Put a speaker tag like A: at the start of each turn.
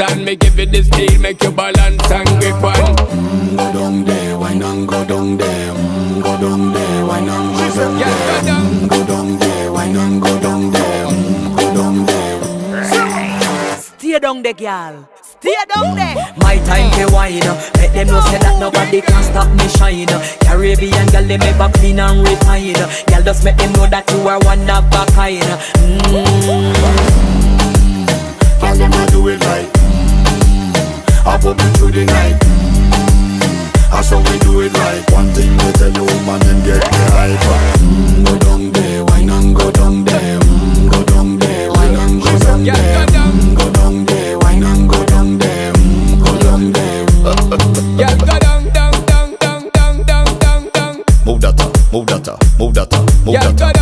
A: and me give it the steel, make you balance and grip on.
B: Go down there, why not go down there? Go down there, why not go down there? Go down there, why not go down there? Go down there.
C: Stay down there, girl. Stay down there. My time to wine. Let them know say that nobody can stop me shine. Caribbean girl, they make up clean and refine. Girl, just make them know that you are one of a kind.
B: Girl, them a do it right. I pop it through the night. That's how we do it right. One thing we tell you, man, and get the hype. Go down there, why not go down there? Go down there, why not go down there? Go down there, why not go down there? Go down there.
A: Yeah, go down, down, down, down, down, down, down, down.
B: Move that up, move that up, move that up, move
A: Yeah,
B: that
A: go
B: up.